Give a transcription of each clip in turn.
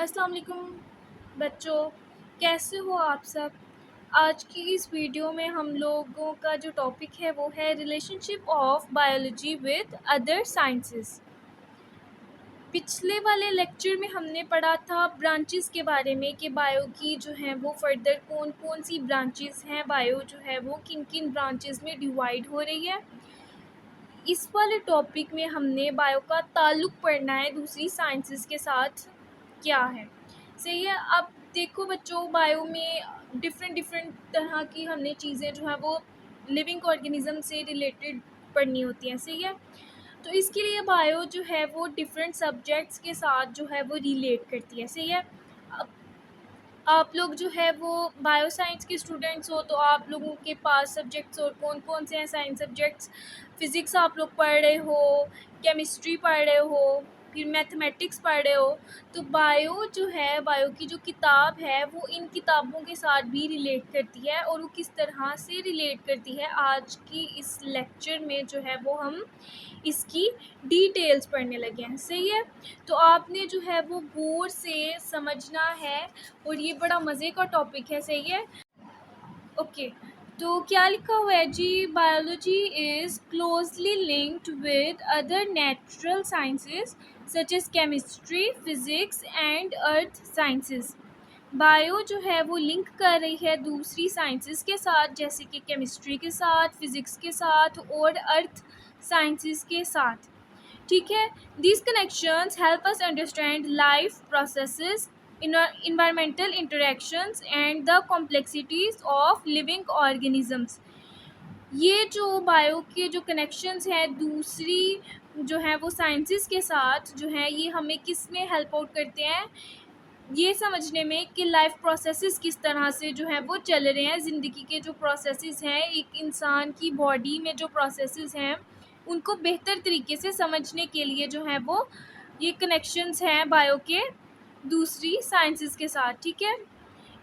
अस्सलाम वालेकुम बच्चों, कैसे हो आप सब। आज की इस वीडियो में हम लोगों का जो टॉपिक है वो है relationship of biology with other sciences. पिछले वाले लेक्चर में हमने पढ़ा था ब्रांचेस के बारे में कि बायो की जो है वो फर्दर कौन कौन सी ब्रांचेस हैं, बायो जो है वो किन किन ब्रांचेस में डिवाइड हो रही है। इस वाले टॉपिक में हमने बायो का ताल्लुक़ पढ़ना है दूसरी साइंसेस के साथ क्या है। सही है। अब देखो बच्चों, बायो में डिफरेंट डिफरेंट तरह की हमने चीज़ें जो है वो लिविंग ऑर्गेनिज्म से रिलेटेड पढ़नी होती हैं। सही है। तो इसके लिए बायो जो है वो डिफरेंट सब्जेक्ट्स के साथ जो है वो रिलेट करती है। सही है। अब आप लोग जो है वो बायो साइंस के स्टूडेंट्स हो तो आप लोगों के पास सब्जेक्ट्स और कौन कौन से हैं साइंस सब्जेक्ट्स। फ़िज़िक्स आप लोग पढ़ रहे हो, केमिस्ट्री पढ़ रहे हो, फिर मैथमेटिक्स पढ़ रहे हो। तो बायो जो है, बायो की जो किताब है वो इन किताबों के साथ भी रिलेट करती है। और वो किस तरह से रिलेट करती है, आज की इस लेक्चर में जो है वो हम इसकी डिटेल्स पढ़ने लगे हैं। सही है। तो आपने जो है वो गौर से समझना है और ये बड़ा मज़े का टॉपिक है। सही है। ओके, तो क्या लिखा हुआ है जी, biology is closely linked with other natural sciences such as chemistry, physics and earth sciences. Bio जो है वो लिंक कर रही है दूसरी साइंसेस के साथ, जैसे कि केमिस्ट्री के साथ, फिज़िक्स के साथ और अर्थ साइंसेस के साथ। ठीक है। These connections help us understand life processes, environmental interactions and the complexities of living organisms। ये जो बायो के जो कनेक्शंस हैं दूसरी जो है वो साइंसेस के साथ जो है, ये हमें किस में हेल्प आउट करते हैं, ये समझने में कि लाइफ प्रोसेसेस किस तरह से जो है वो चल रहे हैं। ज़िंदगी के जो प्रोसेसेस हैं, एक इंसान की बॉडी में जो प्रोसेसेस हैं उनको बेहतर तरीके से समझने के लिए जो है वो ये कनेक्शंस हैं बायो के दूसरी साइंसेस के साथ। ठीक है।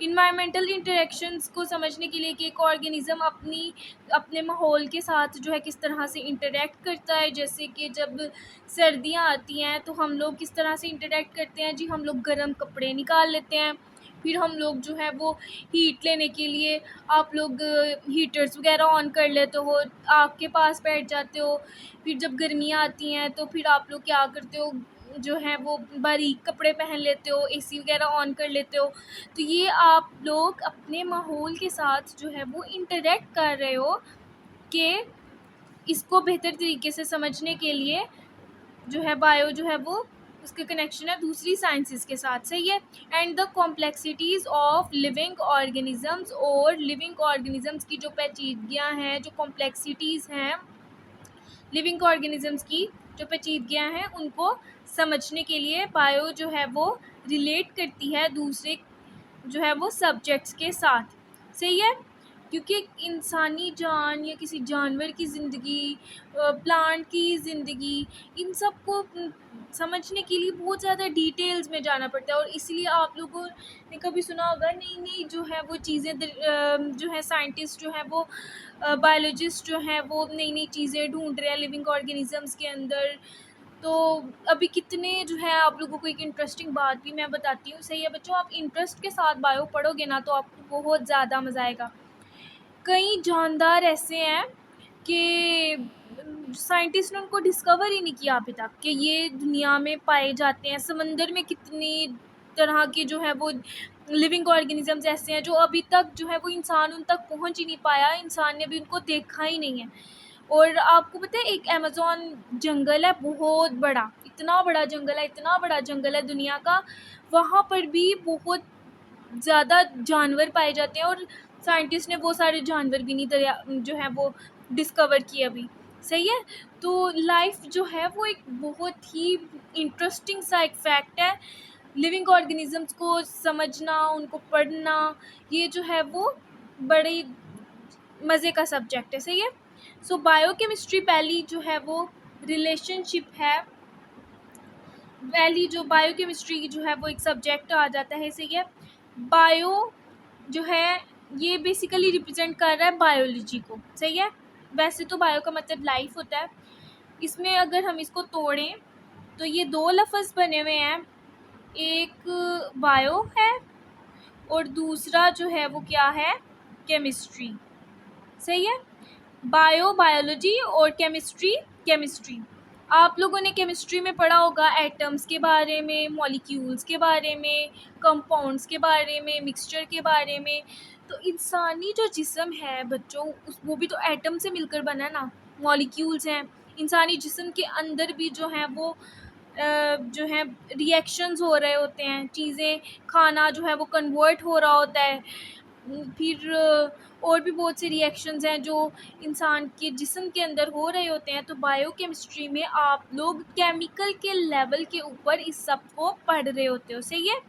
इन्वायरमेंटल इंटरेक्शंस को समझने के लिए कि एक ऑर्गेनिज़म अपने माहौल के साथ जो है किस तरह से इंटरेक्ट करता है। जैसे कि जब सर्दियां आती हैं तो हम लोग किस तरह से इंटरेक्ट करते हैं जी, हम लोग गर्म कपड़े निकाल लेते हैं, फिर हम लोग जो है वो हीट लेने के लिए आप लोग हीटर्स वगैरह ऑन कर लेते हो, आग के पास बैठ जाते हो। फिर जब गर्मियाँ आती हैं तो फिर आप लोग क्या करते हो, जो है वो बारीक कपड़े पहन लेते हो, एसी वगैरह ऑन कर लेते हो। तो ये आप लोग अपने माहौल के साथ जो है वो इंटरेक्ट कर रहे हो कि इसको बेहतर तरीके से समझने के लिए जो है बायो जो है वो उसके कनेक्शन है दूसरी साइंसेस के साथ। सही है। And the complexities of living organisms, और लिविंग ऑर्गेनिजम्स की जो पेचीदगियाँ हैं, जो कॉम्प्लेक्सिटीज़ हैं लिविंग ऑर्गेनिजम्स की, जो पेचीदगियाँ हैं उनको समझने के लिए बायो जो है वो रिलेट करती है दूसरे जो है वो सब्जेक्ट्स के साथ। सही है। क्योंकि इंसानी जान या किसी जानवर की ज़िंदगी, प्लांट की ज़िंदगी, इन सब को समझने के लिए बहुत ज़्यादा डिटेल्स में जाना पड़ता है। और इसलिए आप लोगों ने कभी सुना होगा नई नई जो है वो चीज़ें जो है साइंटिस्ट जो है वो बायोलॉजिस्ट जो है वो नई नई चीज़ें ढूंढ रहे हैं लिविंग ऑर्गेनिजम्स के अंदर। तो अभी कितने जो है आप लोगों को एक इंटरेस्टिंग बात भी मैं बताती हूँ। सही है बच्चों, आप इंटरेस्ट के साथ बायो पढ़ोगे ना तो आपको बहुत ज़्यादा मज़ा आएगा। कई जानदार ऐसे हैं कि साइंटिस्ट ने उनको डिस्कवर ही नहीं किया अभी तक कि ये दुनिया में पाए जाते हैं। समंदर में कितनी तरह के जो है वो लिविंग ऑर्गेनिजम्स ऐसे हैं जो अभी तक जो है वो इंसान उन तक पहुंच ही नहीं पाया, इंसान ने भी उनको देखा ही नहीं है। और आपको पता है एक अमेज़न जंगल है बहुत बड़ा, इतना बड़ा जंगल है, इतना बड़ा जंगल है दुनिया का, वहाँ पर भी बहुत ज़्यादा जानवर पाए जाते हैं। और साइंटिस्ट ने वो सारे जानवर भी नहीं दरिया जो है वो डिस्कवर किए अभी। सही है। तो लाइफ जो है वो एक बहुत ही इंटरेस्टिंग सा एक फैक्ट है। लिविंग ऑर्गेनिजम्स को समझना, उनको पढ़ना, ये जो है वो बड़ी मज़े का सब्जेक्ट है। सही है। सो बायोकेमिस्ट्री पहली जो है वो रिलेशनशिप है, पहली जो बायोकेमिस्ट्री की जो है वो एक सब्जेक्ट आ जाता है। सही है। बायो जो है ये बेसिकली रिप्रेजेंट कर रहा है बायोलॉजी को। सही है। वैसे तो बायो का मतलब लाइफ होता है, इसमें अगर हम इसको तोड़ें तो ये दो लफ्ज़ बने हुए हैं, एक बायो है और दूसरा जो है वो क्या है, केमिस्ट्री। सही है, बायो बायोलॉजी और केमिस्ट्री केमिस्ट्री। आप लोगों ने केमिस्ट्री में पढ़ा होगा एटम्स के बारे में, मॉलिक्यूल्स के बारे में, कंपाउंड्स के बारे में, मिक्सचर के बारे में। तो इंसानी जो जिस्म है बच्चों, वो भी तो एटम से मिलकर बना है ना, मॉलिक्यूल्स हैं। इंसानी जिस्म के अंदर भी जो है वो जो है रिएक्शंस हो रहे होते हैं, चीज़ें, खाना जो है वो कन्वर्ट हो रहा होता है। फिर और भी बहुत से रिएक्शंस हैं जो इंसान के जिस्म के अंदर हो रहे होते हैं। तो बायोकेमिस्ट्री में आप लोग केमिकल के लेवल के ऊपर इस सब को पढ़ रहे होते हो। सही है,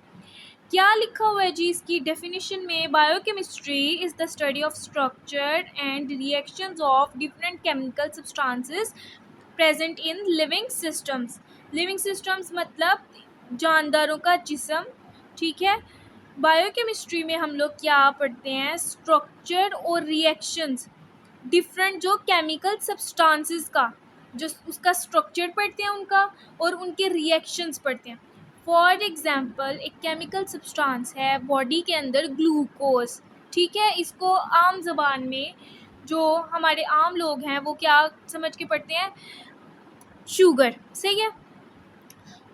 क्या लिखा हुआ है जी इसकी डेफिनेशन में? Biochemistry is the study of structure and reactions of different chemical substances present in living systems. Living systems मतलब जानदारों का जिस्म, ठीक है। बायोकेमिस्ट्री में हम लोग क्या पढ़ते हैं? स्ट्रक्चर और रिएक्शंस डिफरेंट जो केमिकल सब्सटेंसेस का, जो उसका स्ट्रक्चर पढ़ते हैं उनका, और उनके रिएक्शंस पढ़ते हैं। फॉर एग्जांपल एक केमिकल सब्सटेंस है बॉडी के अंदर, ग्लूकोज, ठीक है। इसको आम ज़बान में जो हमारे आम लोग हैं वो क्या समझ के पढ़ते हैं? शुगर। सही है,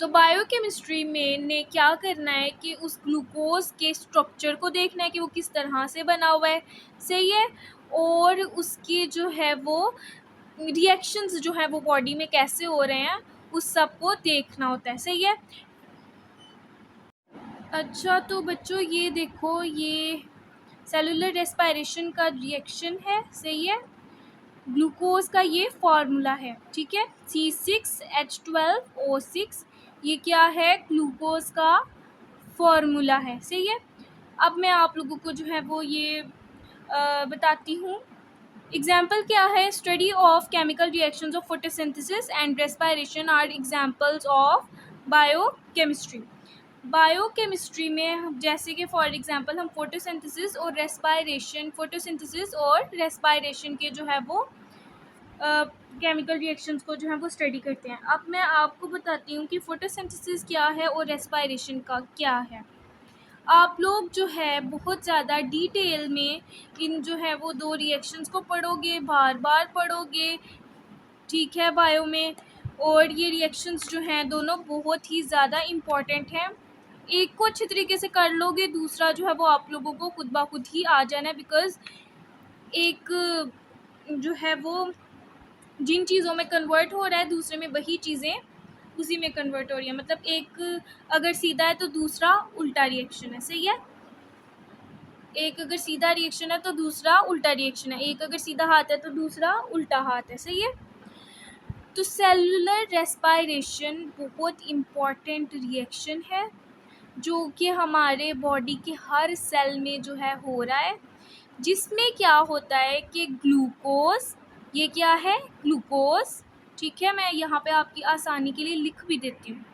तो बायोकेमिस्ट्री में ने क्या करना है कि उस ग्लूकोज के स्ट्रक्चर को देखना है कि वो किस तरह से बना हुआ है। सही है, और उसकी जो है वो रिएक्शंस जो है वो बॉडी में कैसे हो रहे हैं, उस सब को देखना होता है। सही है, अच्छा तो बच्चों ये देखो, ये सेलुलर रेस्पिरेशन का रिएक्शन है। सही है, ग्लूकोज का ये फार्मूला है, ठीक है, C6H12O6। ये क्या है? ग्लूकोज का फार्मूला है। सही है, अब मैं आप लोगों को जो है वो ये बताती हूँ। एग्जाम्पल क्या है? Study of chemical reactions of photosynthesis and respiration are examples of biochemistry. Biochemistry में जैसे कि फॉर एग्जांपल हम फोटोसिंथेसिस और रेस्पिरेशन के जो है वो केमिकल रिएक्शंस को जो है वो स्टडी करते हैं। अब मैं आपको बताती हूँ कि फोटोसिंथेसिस क्या है और रेस्पिरेशन का क्या है। आप लोग जो है बहुत ज़्यादा डिटेल में इन जो है वो दो रिएक्शंस को पढ़ोगे, बार बार पढ़ोगे, ठीक है, बायो में। और ये रिएक्शंस जो हैं दोनों बहुत ही ज़्यादा इम्पॉर्टेंट हैं। एक को अच्छे तरीके से कर लोगे, दूसरा जो है वो आप लोगों को खुद ब खुद ही आ जाना है। बिकॉज़ एक जो है वो जिन चीज़ों में कन्वर्ट हो रहा है दूसरे में वही चीज़ें उसी में कन्वर्ट हो रही है। मतलब एक अगर सीधा है तो दूसरा उल्टा रिएक्शन है। सही है, एक अगर सीधा रिएक्शन है तो दूसरा उल्टा रिएक्शन है, एक अगर सीधा हाथ है तो दूसरा उल्टा हाथ है। सही है, तो सेलुलर रेस्पिरेशन बहुत इम्पॉर्टेंट रिएक्शन है जो कि हमारे बॉडी के हर सेल में जो है हो रहा है, जिसमें क्या होता है कि ग्लूकोज, ये क्या है? ग्लूकोज, ठीक है। मैं यहाँ पे आपकी आसानी के लिए लिख भी देती हूँ।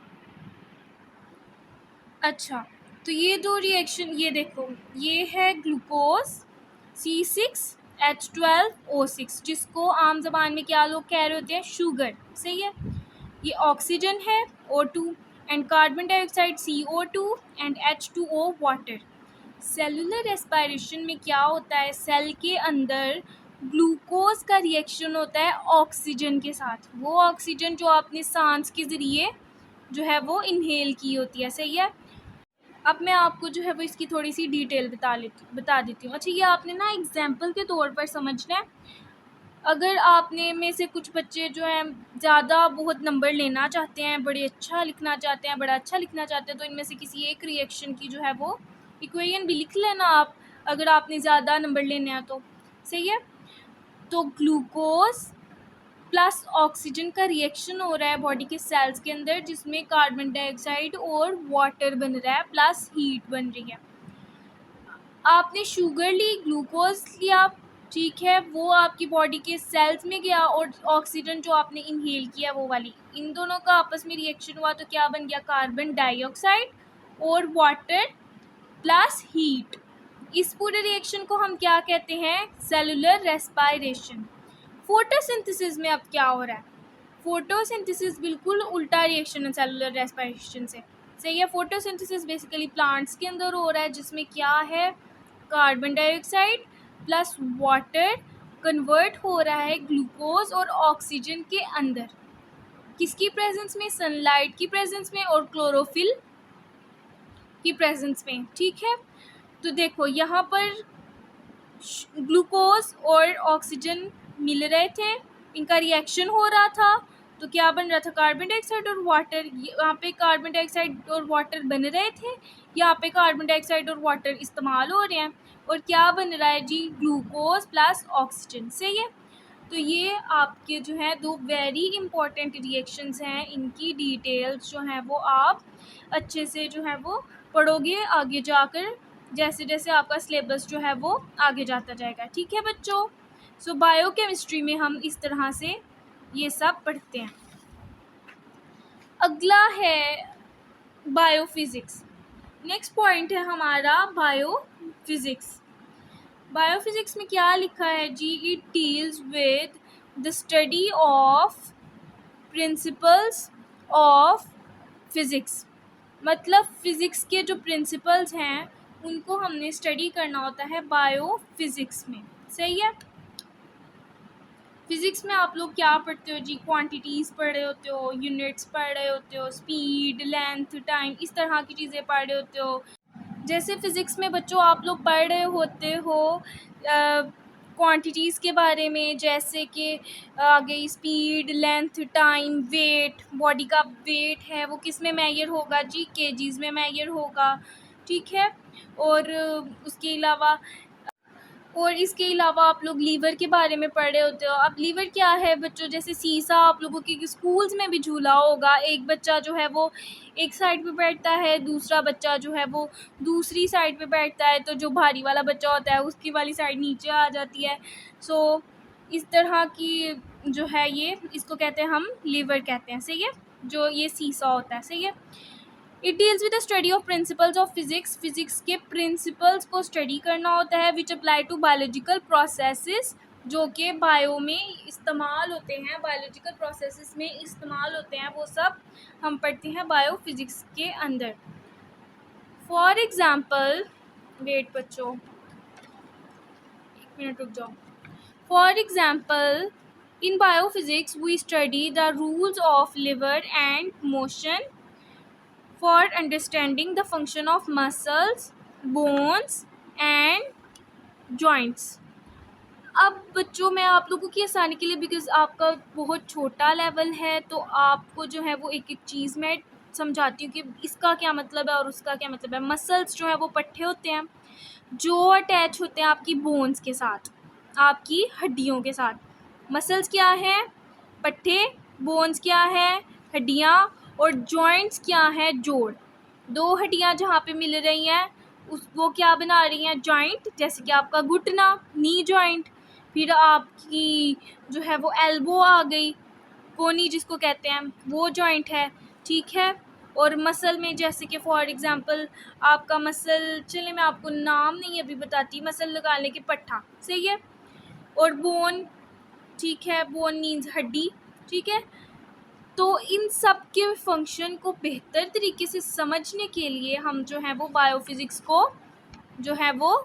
अच्छा, तो ये दो रिएक्शन, ये देखो, ये है ग्लूकोज C6H12O6, जिसको आम जबान में क्या लोग कह रहे होते हैं? शुगर। सही है, ये ऑक्सीजन है O2 and carbon dioxide CO2 and H2O water. Cellular respiration में क्या होता है? सेल के अंदर ग्लूकोज का रिएक्शन होता है ऑक्सीजन के साथ, वो ऑक्सीजन जो आपने सांस के ज़रिए जो है वो इनहेल की होती है। सही है, अब मैं आपको जो है वो इसकी थोड़ी सी डिटेल बता देती हूँ। अच्छा, ये आपने ना एग्जाम्पल के तौर पर समझना है। अगर आपने में से कुछ बच्चे जो हैं ज़्यादा बहुत नंबर लेना चाहते हैं, बड़ा अच्छा लिखना चाहते हैं, तो इनमें से किसी एक रिएक्शन की जो है वो इक्वेशन भी लिख लेना आप, अगर आपने ज़्यादा नंबर लेने हैं तो। सही है, तो ग्लूकोज प्लस ऑक्सीजन का रिएक्शन हो रहा है बॉडी के सेल्स के अंदर, जिसमें कार्बन डाइऑक्साइड और वाटर बन रहा है प्लस हीट बन रही है। आपने शुगर ली, ग्लूकोज लिया, ठीक है, वो आपकी बॉडी के सेल्स में गया, और ऑक्सीजन जो आपने इनहेल किया वो वाली, इन दोनों का आपस में रिएक्शन हुआ तो क्या बन गया? कार्बन डाइऑक्साइड और वाटर प्लस हीट। इस पूरे रिएक्शन को हम क्या कहते हैं? Cellular respiration. फोटोसिंथेसिस में अब क्या हो रहा है? फोटोसिंथेसिस बिल्कुल उल्टा रिएक्शन है सेलुलर रेस्पिरेशन से। सही है। फोटोसिंथेसिस बेसिकली प्लांट्स के अंदर हो रहा है, जिसमें क्या है, carbon dioxide plus water convert हो रहा है ग्लूकोज और ऑक्सीजन के अंदर, किसकी प्रेजेंस में, सनलाइट की प्रेजेंस में और क्लोरोफिल की प्रेजेंस में। ठीक है, तो देखो यहाँ पर ग्लूकोज और ऑक्सीजन मिल रहे थे, इनका रिएक्शन हो रहा था, तो क्या बन रहा था, कार्बन डाइऑक्साइड और वाटर। यहाँ पे कार्बन डाइऑक्साइड और वाटर बन रहे थे, यहाँ पे कार्बन डाइऑक्साइड और वाटर इस्तेमाल हो रहे हैं, और क्या बन रहा है जी, ग्लूकोज प्लस ऑक्सीजन। सही है, तो ये आपके जो है दो वेरी इंपॉर्टेंट रिएक्शंस हैं, इनकी डिटेल्स जो हैं वो आप अच्छे से जो है वो पढ़ोगे आगे जाकर, जैसे जैसे आपका सिलेबस जो है वो आगे जाता जाएगा। ठीक है बच्चों, सो बायोकेमिस्ट्री में हम इस तरह से ये सब पढ़ते हैं। अगला है बायोफिजिक्स। नेक्स्ट पॉइंट है हमारा बायोफिजिक्स। बायोफिजिक्स में क्या लिखा है जी, it deals with the study of principles of physics. मतलब फिज़िक्स के जो प्रिंसिपल्स हैं उनको हमने स्टडी करना होता है बायोफिज़िक्स में। सही है, फिज़िक्स में आप लोग क्या पढ़ते हो जी, क्वांटिटीज़ पढ़ रहे होते हो, यूनिट्स पढ़ रहे होते हो, स्पीड, लेंथ, टाइम, इस तरह की चीज़ें पढ़ रहे होते हो। जैसे फ़िज़िक्स में बच्चों आप लोग पढ़ रहे होते हो क्वांटिटीज़ के बारे में, जैसे कि आ गई speed, length, time, weight, body का वेट है वो किस में मेजर होगा जी, केजीज़ में मेजर होगा। ठीक है, और इसके अलावा आप लोग लीवर के बारे में पढ़ रहे होते हो। अब लीवर क्या है बच्चों, जैसे सीसा आप लोगों के स्कूल्स में भी झूला होगा, एक बच्चा जो है वो एक साइड पे बैठता है, दूसरा बच्चा जो है वो दूसरी साइड पे बैठता है, तो जो भारी वाला बच्चा होता है उसकी वाली साइड नीचे आ जाती है। सो इस तरह की जो है ये, इसको कहते हैं हम लीवर कहते हैं। सही है, जो ये सीसा होता है। सही है, it deals with the study of principles of physics. Physics के प्रिंसिपल्स को स्टडी करना होता है, विच अप्लाई टू बायोलॉजिकल प्रोसेसेस, जो कि बायो में इस्तेमाल होते हैं, बायोलॉजिकल प्रोसेसेस में इस्तेमाल होते हैं, वो सब हम पढ़ते हैं बायोफिजिक्स के अंदर। फॉर एग्जाम्पल, वेट बच्चों एक मिनट रुक जाओ। For example, in biophysics we study the rules of liver and motion for understanding the function of muscles, bones and joints. अब बच्चों मैं आप लोगों की आसानी के लिए, बिकॉज आपका बहुत छोटा लेवल है, तो आपको जो है वो एक एक चीज़ मैं समझाती हूँ कि इसका क्या मतलब है और उसका क्या मतलब है। मसल्स जो है वो पट्टे होते हैं जो अटैच होते हैं आपकी बोन्स के साथ, आपकी हड्डियों के साथ। मसल्स क्या है, पट्टे, बोन्स क्या है, हड्डियाँ, और जॉइंट्स क्या है, जोड़। दो हड्डियाँ जहाँ पे मिल रही हैं वो क्या बना रही हैं, जॉइंट। जैसे कि आपका घुटना, नी जॉइंट, फिर आपकी जो है वो एल्बो आ गई, कोनी जिसको कहते हैं, वो जॉइंट है। ठीक है, और मसल में जैसे कि फॉर एग्जांपल आपका मसल, चलिए मैं आपको नाम नहीं अभी बताती, मसल लगाने के पट्टा। सही है, और बोन, ठीक है, बोन मीन्स हड्डी। ठीक है, तो इन सब के फंक्शन को बेहतर तरीके से समझने के लिए हम जो है वो बायोफिजिक्स को जो है वो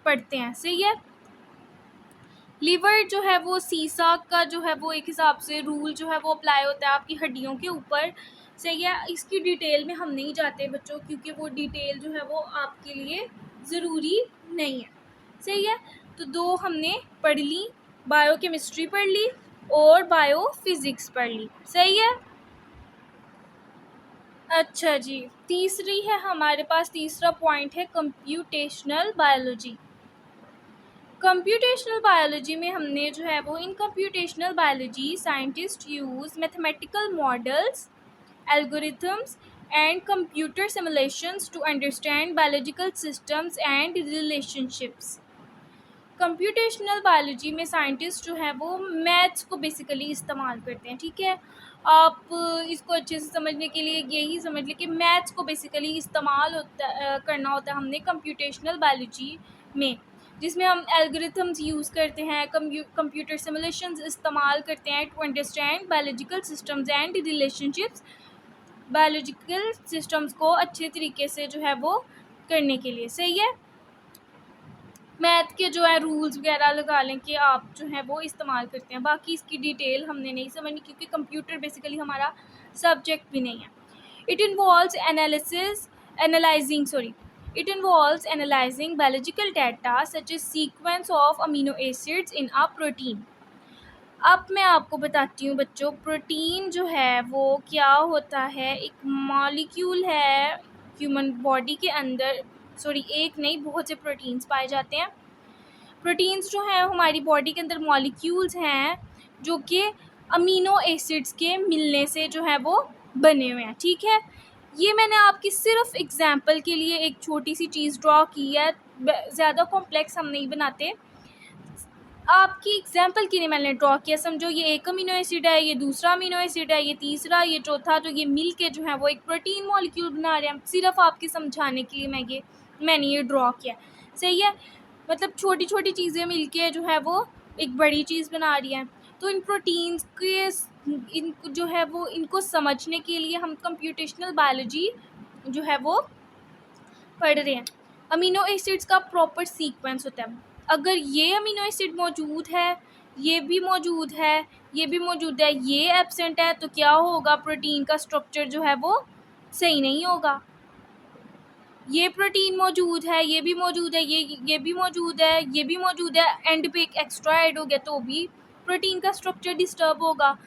पढ़ते हैं। सही है, लीवर जो है वो सीसा का जो है वो एक हिसाब से रूल जो है वो अप्लाई होता है आपकी हड्डियों के ऊपर। सही है, इसकी डिटेल में हम नहीं जाते बच्चों, क्योंकि वो डिटेल जो है वो आपके लिए ज़रूरी नहीं है। सही है, तो दो हमने पढ़ ली, बायोकेमिस्ट्री पढ़ ली और बायोफिजिक्स पढ़ ली। सही है, अच्छा जी, तीसरी है हमारे पास, तीसरा पॉइंट है कंप्यूटेशनल बायोलॉजी। कंप्यूटेशनल बायोलॉजी में हमने जो है वो, in computational biology scientist use mathematical models, algorithms and computer simulations to understand biological systems and relationships. Computational biology में साइंटिस्ट जो है वो मैथ्स को बेसिकली इस्तेमाल करते हैं। ठीक है, आप इसको अच्छे से समझने के लिए यही समझ लें कि मैथ्स को बेसिकली इस्तेमाल करना होता है हमने कंप्यूटेशनल बायोलॉजी में, जिसमें हम एल्गोरिथम्स यूज़ करते हैं, कंप्यूटर सिमुलेशंस इस्तेमाल करते हैं to understand biological systems and relationships biological systems को अच्छे तरीके से जो है वो करने के लिए। सही है। मैथ के जो है रूल्स वगैरह लगा लें कि आप जो है वो इस्तेमाल करते हैं, बाकी इसकी डिटेल हमने नहीं समझनी क्योंकि कंप्यूटर बेसिकली हमारा सब्जेक्ट भी नहीं है। It involves analysing biological data such as sequence of amino acids in a protein. अब मैं आपको बताती हूँ बच्चों, प्रोटीन जो है वो क्या होता है। एक मॉलिक्यूल है ह्यूमन बॉडी के अंदर, एक नहीं बहुत से प्रोटीन्स पाए जाते हैं। प्रोटीन्स जो हैं हमारी बॉडी के अंदर मॉलिक्यूल्स हैं जो कि अमीनो एसिड्स के मिलने से जो है वो बने हुए हैं। ठीक है, ये मैंने आपकी सिर्फ एग्जांपल के लिए एक छोटी सी चीज़ ड्रॉ की है, ज़्यादा कॉम्प्लेक्स हम नहीं बनाते। आपकी एग्जांपल के लिए मैंने ड्रॉ किया। समझो ये एक अमीनो एसिड है, ये दूसरा अमीनो एसिड है, ये तीसरा, ये चौथा, तो ये मिल के जो है वो एक प्रोटीन मॉलिक्यूल बना रहे हैं। सिर्फ आपके समझाने के लिए मैंने ये ड्रॉ किया। सही है, मतलब छोटी छोटी चीज़ें मिलके जो है वो एक बड़ी चीज़ बना रही हैं। तो इन प्रोटीन्स के जो है वो इनको समझने के लिए हम कंप्यूटेशनल बायोलॉजी जो है वो पढ़ रहे हैं। अमीनो एसिड्स का प्रॉपर सीक्वेंस होता है। अगर ये अमीनो एसिड मौजूद है, ये भी मौजूद है, ये भी मौजूद है, ये एब्सेंट है, तो क्या होगा, प्रोटीन का स्ट्रक्चर जो है वो सही नहीं होगा। ये प्रोटीन मौजूद है, ये भी मौजूद है, ये भी मौजूद है, ये भी मौजूद है, एंड पे एक एक्स्ट्रा ऐड हो गया तो भी प्रोटीन का स्ट्रक्चर डिस्टर्ब होगा।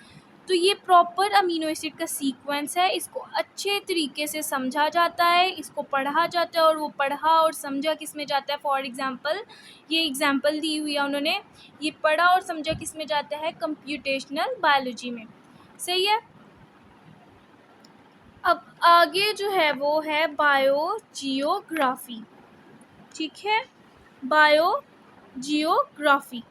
तो ये प्रॉपर अमीनो एसिड का सीक्वेंस है, इसको अच्छे तरीके से समझा जाता है, इसको पढ़ा जाता है, और वो पढ़ा और समझा किस में जाता है। फॉर एग्जांपल ये एग्जांपल दी हुई है उन्होंने, ये पढ़ा और समझा किस में जाता है, कंप्यूटेशनल बायोलॉजी में। सही है। अब आगे जो है वो है बायोजियोग्राफी। ठीक है, biogeography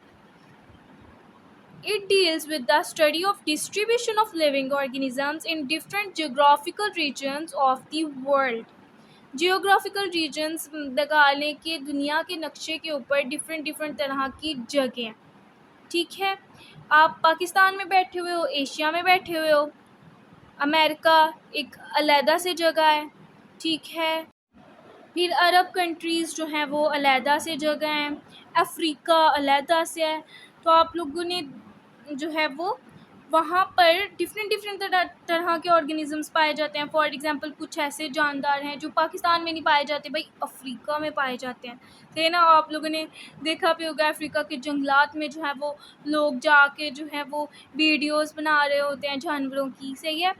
It deals with the study of distribution of living organisms in different geographical regions of the world. Geographical regions लगा लें कि दुनिया के नक्शे के ऊपर डिफरेंट तरह की जगह। ठीक है, आप पाकिस्तान में बैठे हुए हो, एशिया में बैठे हुए हो, अमेरिका एक अलहदा से जगह है। ठीक है, फिर अरब कंट्रीज़ जो हैं वो अलहदा से जगह हैं, अफ्रीका अलहदा से है। तो आप लोगों ने जो है वो वहाँ पर डिफरेंट तरह के ऑर्गेनिजम्स पाए जाते हैं। फॉर एग्जांपल कुछ ऐसे जानदार हैं जो पाकिस्तान में नहीं पाए जाते, भाई अफ्रीका में पाए जाते हैं। तो ना आप लोगों ने देखा भी होगा अफ्रीका के जंगलात में जो है वो लोग जाके जो है वो वीडियोस बना रहे होते हैं जानवरों की। सही है।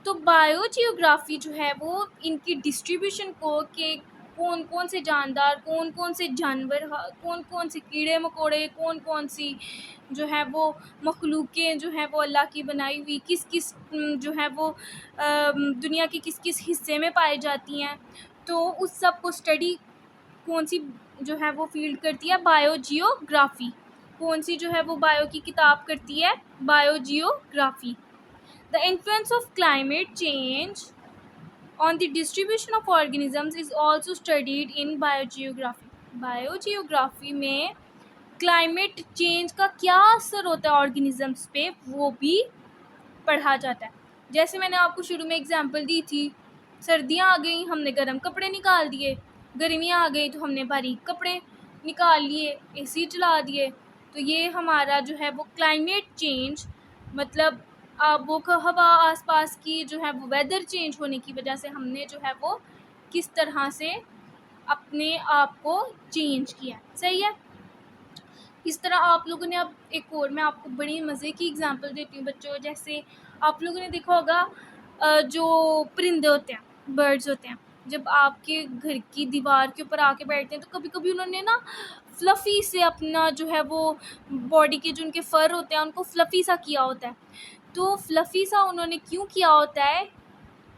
तो बायोजियोग्राफी जो है वो इनकी डिस्ट्रीब्यूशन को कि कौन कौन से जानदार, कौन कौन से जानवर, कौन कौन से कीड़े मकोड़े, कौन कौन सी जो है वो मखलूक़ें जो है वो अल्लाह की बनाई हुई किस किस जो है वो दुनिया के किस किस हिस्से में पाई जाती हैं, तो उस सब को स्टडी कौन सी जो है वो फील्ड करती है, बायोजियोग्राफी। कौन सी जो है वो बायो की किताब करती है, biogeography. The influence of climate change on the distribution of organisms is also studied in biogeography. Biogeography में क्लाइमेट चेंज का क्या असर होता है ऑर्गेनिजम्स पे वो भी पढ़ा जाता है। जैसे मैंने आपको शुरू में एग्जांपल दी थी, सर्दियाँ आ गई हमने गर्म कपड़े निकाल दिए, गर्मियाँ आ गई तो हमने बारीक कपड़े निकाल लिए, एसी चला दिए। तो ये हमारा जो है वो क्लाइमेट चेंज, मतलब वो हवा आसपास की जो है वो वेदर चेंज होने की वजह से हमने जो है वो किस तरह से अपने आप को चेंज किया। सही है। इस तरह आप लोगों ने, अब एक और मैं आपको बड़ी मज़े की एग्जांपल देती हूँ बच्चों। जैसे आप लोगों ने देखा होगा जो परिंदे होते हैं, बर्ड्स होते हैं, जब आपके घर की दीवार के ऊपर आके बैठते हैं तो कभी कभी उन्होंने ना फ्लफ़ी से अपना जो है वो बॉडी के जो उनके फ़र होते हैं उनको फ्लफ़ी सा किया होता है। तो फ्लफ़ी सा उन्होंने क्यों किया होता है,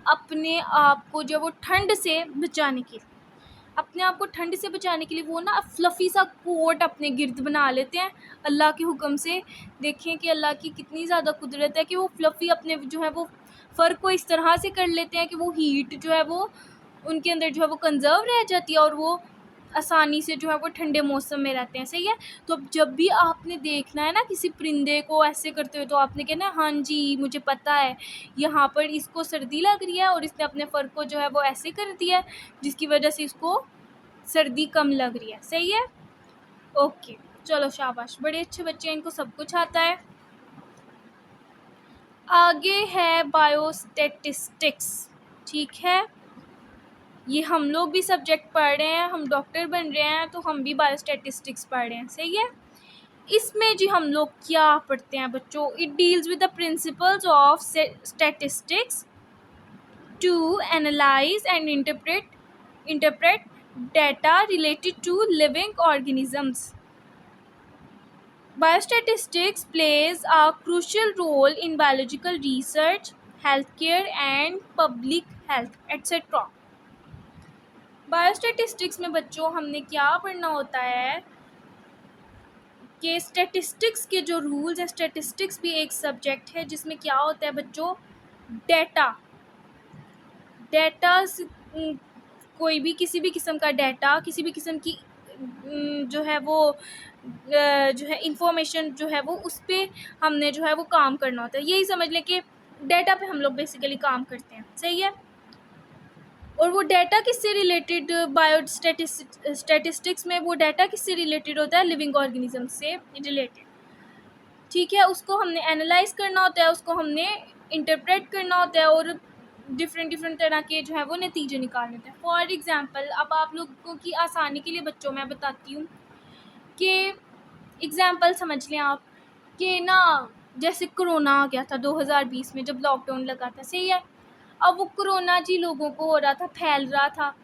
अपने आप को जो वो ठंड से बचाने के लिए, अपने आप को ठंड से बचाने के लिए वो ना फ्लफ़ी सा कोट अपने गिर्द बना लेते हैं अल्लाह के हुक्म से। देखें कि अल्लाह की कितनी ज़्यादा कुदरत है कि वो फ्लफ़ी अपने जो है वो फ़र को इस तरह से कर लेते हैं कि वो हीट जो है वो उनके अंदर जो है वो कंज़र्व रह जाती है और वो आसानी से जो है वो ठंडे मौसम में रहते हैं, सही है। तो अब जब भी आपने देखना है ना किसी परिंदे को ऐसे करते हुए, तो आपने कहना है हाँ जी मुझे पता है यहाँ पर इसको सर्दी लग रही है और इसने अपने फर को जो है वो ऐसे कर दिया है जिसकी वजह से इसको सर्दी कम लग रही है, सही है। ओके, चलो शाबाश, बड़े अच्छे बच्चे हैं, इनको सब कुछ आता है। आगे है बायोस्टैटिस्टिक्स, ठीक है। ये हम लोग भी सब्जेक्ट पढ़ रहे हैं, हम डॉक्टर बन रहे हैं तो हम भी बायोस्टैटिस्टिक्स पढ़ रहे हैं, सही है। इसमें जी हम लोग क्या पढ़ते हैं बच्चों, it deals with the principles of statistics to analyse and interpret data related to living organisms. Biostatistics plays a crucial role in biological research, healthcare and public health, etc. Biostatistics में बच्चों हमने क्या पढ़ना होता है कि स्टैटिस्टिक्स के जो रूल्स हैं, स्टैटिस्टिक्स भी एक सब्जेक्ट है जिसमें क्या होता है बच्चों, डेटा कोई भी किसी भी किस्म का डेटा, किसी भी किस्म की जो है वो जो है इंफॉर्मेशन जो है वो उस पर हमने जो है वो काम करना होता है। यही समझ लें कि डेटा पे हम लोग बेसिकली काम करते हैं, सही है। और वो डाटा किससे रिलेटेड, स्टैटिस्टिक्स में वो डाटा किससे रिलेटेड होता है, लिविंग ऑर्गेनिज्म से रिलेटेड, ठीक है। उसको हमने एनालाइज करना होता है, उसको हमने इंटरप्रेट करना होता है और डिफरेंट तरह के जो है वो नतीजे निकालने होते हैं। फॉर एग्जांपल, अब आप लोगों की आसानी के लिए बच्चों मैं बताती हूँ कि एग्जांपल समझ लें आप कि ना जैसे कोरोना आ गया था 2020 में जब लॉकडाउन लगा था, सही है। अब वो कोरोना जी लोगों को हो रहा था, फैल रहा था।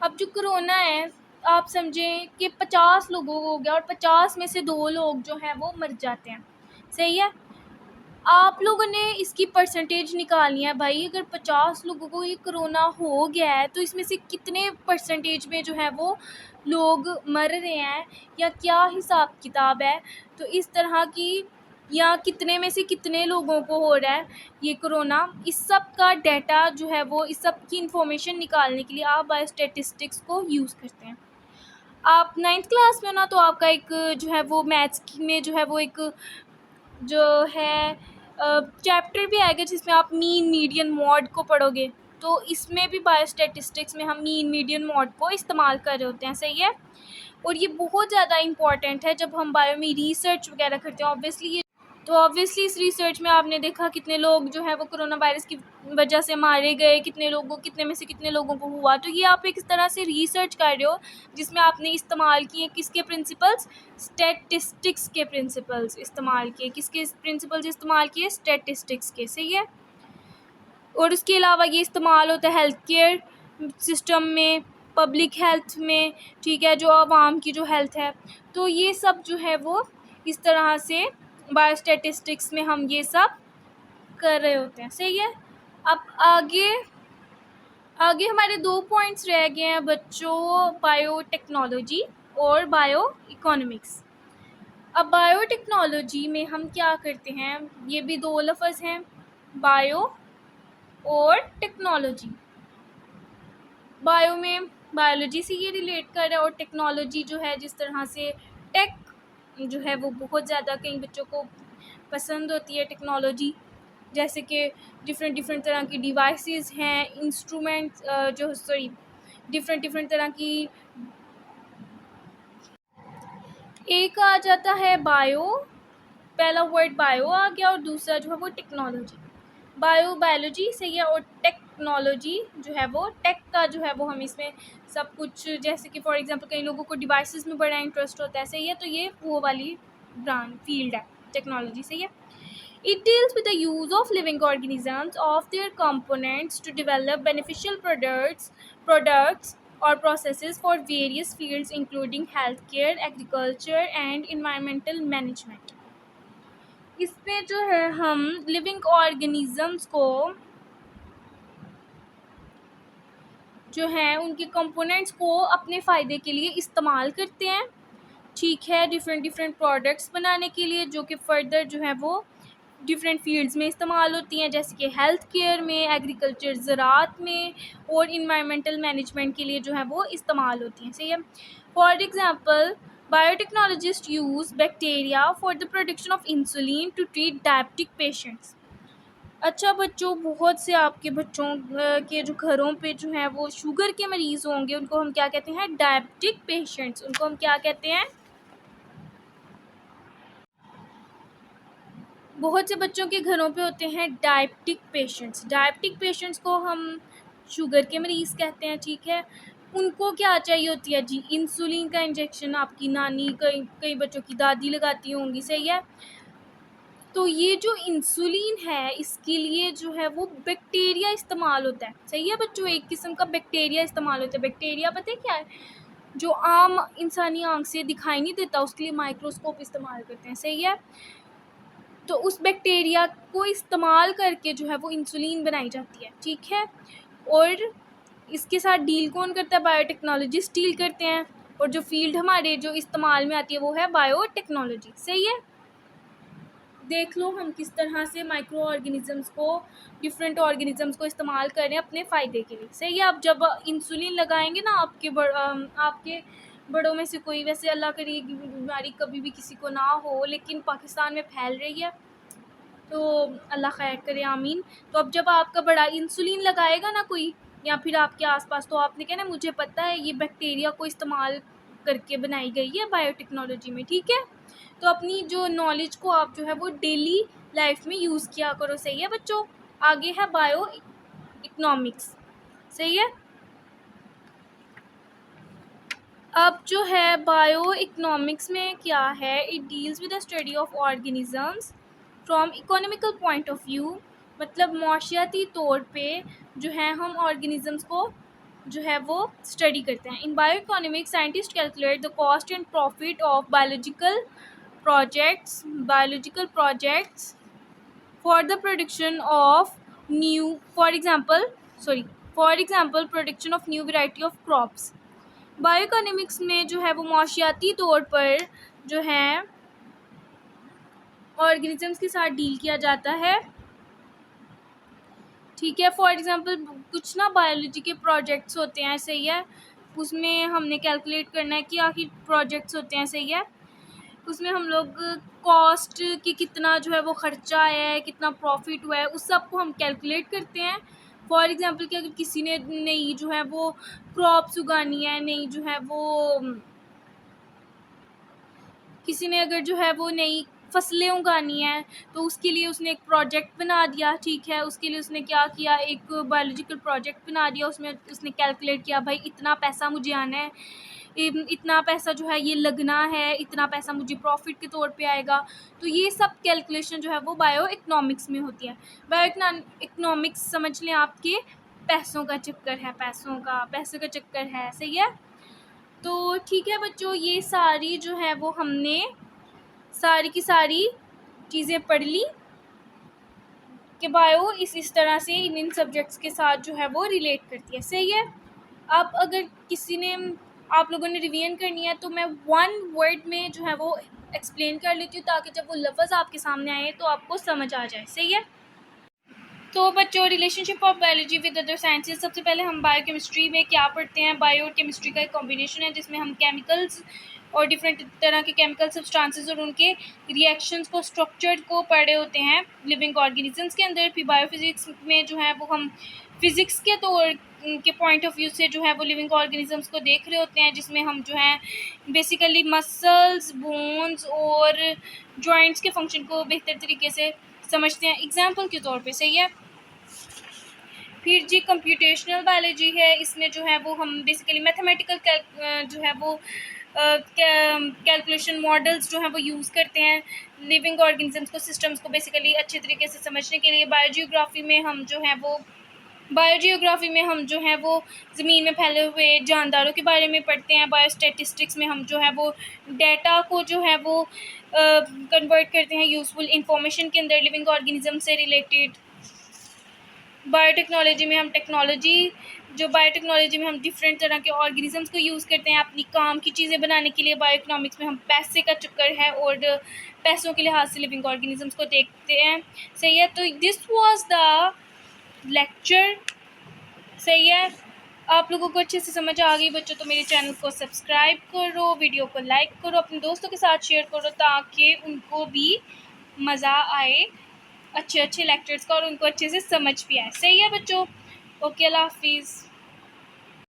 अब जो कोरोना है आप समझें कि 50 लोगों को हो गया और 50 में से 2 लोग जो हैं वो मर जाते हैं, सही है। आप लोगों ने इसकी परसेंटेज निकालनी है भाई, अगर 50 लोगों को ये कोरोना हो गया है तो इसमें से कितने परसेंटेज में जो है वो लोग मर रहे हैं या क्या हिसाब किताब है। तो इस तरह की, या कितने में से कितने लोगों को हो रहा है ये कोरोना, इस सब का डाटा जो है वो, इस सब की इंफॉर्मेशन निकालने के लिए आप बायोस्टैटिस्टिक्स को यूज़ करते हैं। आप 9th क्लास में हो ना, तो आपका एक जो है वो मैथ्स में जो है वो एक जो है चैप्टर भी आएगा जिसमें आप मीन मीडियन मॉड को पढ़ोगे। तो इसमें भी बायोस्टैटिस्टिक्स में हम मीन मीडियन मॉड को इस्तेमाल कर रहे होते हैं, सही है। और ये बहुत ज़्यादा इम्पॉर्टेंट है जब हम बायो में रिसर्च वगैरह करते हैं। ऑब्वियसली इस रिसर्च में आपने देखा कितने लोग जो है वो कोरोना वायरस की वजह से मारे गए, कितने में से कितने लोगों को हुआ। तो ये आप एक इस तरह से रिसर्च कर रहे हो जिसमें आपने इस्तेमाल किए किसके प्रिंसिपल्स, स्टैटिस्टिक्स के प्रिंसिपल्स इस्तेमाल किए। किसके प्रिंसिपल्स इस्तेमाल किए, स्टैटिस्टिक्स के, सही है। और उसके अलावा ये इस्तेमाल होता है हेल्थ केयर सिस्टम में, पब्लिक हेल्थ में, ठीक है, जो आवाम की जो हेल्थ है। तो ये सब जो है वो इस तरह से बायोस्टैटिस्टिक्स में हम ये सब कर रहे होते हैं, सही है। अब आगे हमारे 2 पॉइंट्स रह गए हैं बच्चों, बायोटेक्नोलॉजी और बायो इकोनॉमिक्स। अब बायोटेक्नोलॉजी में हम क्या करते हैं, ये भी 2 लफ्ज़ हैं, बायो और टेक्नोलॉजी। बायो में बायोलॉजी से ये रिलेट कर रहा है और टेक्नोलॉजी जो है जिस तरह से टेक जो है वो बहुत ज़्यादा कई बच्चों को पसंद होती है टेक्नोलॉजी, जैसे कि डिफरेंट तरह की डिवाइसेस हैं, इंस्ट्रूमेंट्स डिफरेंट तरह की। एक आ जाता है बायो, पहला वर्ड बायो आ गया और दूसरा जो है वो टेक्नोलॉजी। बायोलॉजी सही है, और टेक्नोलॉजी जो है वो टेक का जो है वो हम इसमें सब कुछ, जैसे कि फॉर एग्जांपल कई लोगों को डिवाइसेस में बड़ा इंटरेस्ट होता है, सही है। तो ये वो वाली ब्रांच फील्ड है टेक्नोलॉजी, सही है। It deals with the use of living organisms of their components to develop beneficial products or processes for various fields including healthcare, agriculture and environmental management. इसमें जो है हम लिविंग ऑर्गेनिजम्स को जो है उनके कंपोनेंट्स को अपने फ़ायदे के लिए इस्तेमाल करते हैं, ठीक है, डिफरेंट प्रोडक्ट्स बनाने के लिए जो कि फर्दर जो है वो डिफरेंट फील्ड्स में इस्तेमाल होती हैं, जैसे कि हेल्थ केयर में, एग्रीकल्चर ज़राअत में, और इन्वायरमेंटल मैनेजमेंट के लिए जो है वो इस्तेमाल होती हैं। सही है। For example, biotechnologist use bacteria for the production of insulin to treat diabetic patients. अच्छा बच्चों, बहुत से आपके बच्चों के जो घरों पे जो है वो शुगर के मरीज़ होंगे, उनको हम क्या कहते हैं? Diabetic patients. उनको हम क्या कहते हैं? बहुत से बच्चों के घरों पे होते हैं डायबिटिक पेशेंट्स। डायबिटिक पेशेंट्स को हम शुगर के मरीज़ कहते हैं, ठीक है। उनको क्या चाहिए होती है जी? इंसुलिन का इंजेक्शन आपकी नानी, कई कई बच्चों की दादी लगाती होंगी। सही है। तो ये जो इंसुलिन है, इसके लिए जो है वो बैक्टीरिया इस्तेमाल होता है। सही है बच्चों, एक किस्म का बैक्टीरिया इस्तेमाल होता है। बैक्टीरिया पता है क्या है? जो आम इंसानी आँख से दिखाई नहीं देता, उसके लिए माइक्रोस्कोप इस्तेमाल करते हैं। सही है। तो उस बैक्टीरिया को इस्तेमाल करके जो है वो इंसुलिन बनाई जाती है, ठीक है। और इसके साथ डील कौन करता है? बायोटेक्नोलॉजिस्ट डील करते हैं। और जो फील्ड हमारे जो इस्तेमाल में आती है वो है बायोटेक्नोलॉजी। सही है। देख लो हम किस तरह से माइक्रो ऑर्गेनिज़म्स को, डिफरेंट ऑर्गेनिज़म्स को इस्तेमाल कर रहे हैं अपने फ़ायदे के लिए। सही है। अब जब इंसुलिन लगाएंगे ना आपके बड़ों में से कोई, वैसे अल्लाह करे कि बीमारी कभी भी किसी को ना हो, लेकिन पाकिस्तान में फैल रही है, तो अल्लाह खैर करे, आमीन। तो अब जब आपका बड़ा इंसुलिन लगाएगा ना कोई, या फिर आपके आसपास, तो आपने कहना मुझे पता है ये बैक्टीरिया को इस्तेमाल करके बनाई गई है बायोटेक्नोलॉजी में, ठीक है। तो अपनी जो नॉलेज को आप जो है वो डेली लाइफ में यूज़ किया करो। सही है बच्चों। आगे है बायो इकोनॉमिक्स। सही है। अब जो है बायो इकोनॉमिक्स में क्या है? It deals with the study of organisms from economical point of view. मतलब माशियाती तौर पे जो है हम ऑर्गेनिजम्स को जो है वो स्टडी करते हैं। In bio economics, scientist calculate the cost and profit of biological projects for the production of for example production of new variety of crops। बायोइकोनॉमिक्स में जो है वो माशियाती तौर पर जो है ऑर्गेनिजम्स के साथ डील किया जाता है, ठीक है। फॉर एग्जांपल कुछ ना बायोलॉजी के प्रोजेक्ट्स होते हैं। सही है। उसमें हमने कैलकुलेट करना है कि आखिर प्रोजेक्ट्स होते हैं। सही है। उसमें हम लोग कॉस्ट की कितना जो है वो ख़र्चा है, कितना प्रॉफिट हुआ है, उस सब को हम कैलकुलेट करते हैं। फॉर एग्जांपल कि अगर किसी ने नई जो है वो क्रॉप्स उगानी है, नई जो है वो किसी ने अगर जो है वो नई फसलें उगानी है, तो उसके लिए उसने एक प्रोजेक्ट बना दिया, ठीक है। उसके लिए उसने क्या किया? एक बायोलॉजिकल प्रोजेक्ट बना दिया। उसमें उसने कैलकुलेट किया, भाई इतना पैसा मुझे आना है, इतना पैसा जो है ये लगना है, इतना पैसा मुझे प्रॉफिट के तौर पे आएगा। तो ये सब कैलकुलेशन जो है वो बायो इकोनॉमिक्स में होती है। बायो इकोनॉमिक्स समझ लें आपके पैसों का चक्कर है, पैसों का चक्कर है। सही है। तो ठीक है बच्चों, ये सारी जो है वो हमने सारी की सारी चीज़ें पढ़ ली कि बायो इस तरह से इन सब्जेक्ट्स के साथ जो है वो रिलेट करती है। सही है। अब अगर किसी ने, आप लोगों ने रिवीजन करनी है, तो मैं वन वर्ड में जो है वो एक्सप्लेन कर लेती हूँ, ताकि जब वो लफ्ज़ आपके सामने आए तो आपको समझ आ जाए। सही है। तो बच्चों, relationship of biology with other sciences. सबसे पहले हम बायोकेमिस्ट्री में क्या पढ़ते हैं? बायो और केमिस्ट्री का एक कॉम्बिनेशन है, जिसमें हम केमिकल्स और डिफरेंट तरह के केमिकल सब्सटेंसेस और उनके रिएक्शंस को, स्ट्रक्चर को पढ़े होते हैं लिविंग ऑर्गेनिजम्स के अंदर। फिर बायोफिजिक्स में जो है वो हम फिज़िक्स के तौर के पॉइंट ऑफ व्यू से जो है वो लिविंग ऑर्गेनिजम्स को देख रहे होते हैं, जिसमें हम जो है बेसिकली मसल्स, बोन्स और जॉइंट्स के फंक्शन को बेहतर तरीके से समझते हैं एग्जाम्पल के तौर पे। सही है। फिर जी कंप्यूटेशनल बायोलॉजी है। इसमें जो है वो हम बेसिकली मैथमेटिकल जो है वो कैलकुलेशन मॉडल्स जो है वो यूज़ करते हैं लिविंग ऑर्गेनिजम्स को, सिस्टम्स को बेसिकली अच्छे तरीके से समझने के लिए। बायोजियोग्राफी में हम जो है वो ज़मीन में फैले हुए जानदारों के बारे में पढ़ते हैं। बायोस्टैटिस्टिक्स में हम जो है वो डाटा को जो है वो कन्वर्ट करते हैं यूज़फुल इंफॉर्मेशन के अंदर लिविंग ऑर्गेनिज्म से रिलेटेड। बायोटेक्नोलॉजी में हम बायोटेक्नोलॉजी में हम डिफरेंट तरह के ऑर्गेनिजम्स को यूज़ करते हैं अपनी काम की चीज़ें बनाने के लिए। बायोइकोनॉमिक्स में हम पैसे का चक्कर है और पैसों के लिहाज से लिविंग ऑर्गेनिजम्स को देखते हैं। सही है, तो दिस वाज द लेक्चर। सही है, आप लोगों को अच्छे से समझ आ गई बच्चों, तो मेरे चैनल को सब्सक्राइब करो, वीडियो को लाइक करो, अपने दोस्तों के साथ शेयर करो ताकि उनको भी मज़ा आए अच्छे अच्छे लेक्चर्स का और उनको अच्छे से समझ भी आए। सही है बच्चों, ओके, अल्लाह हाफिज़।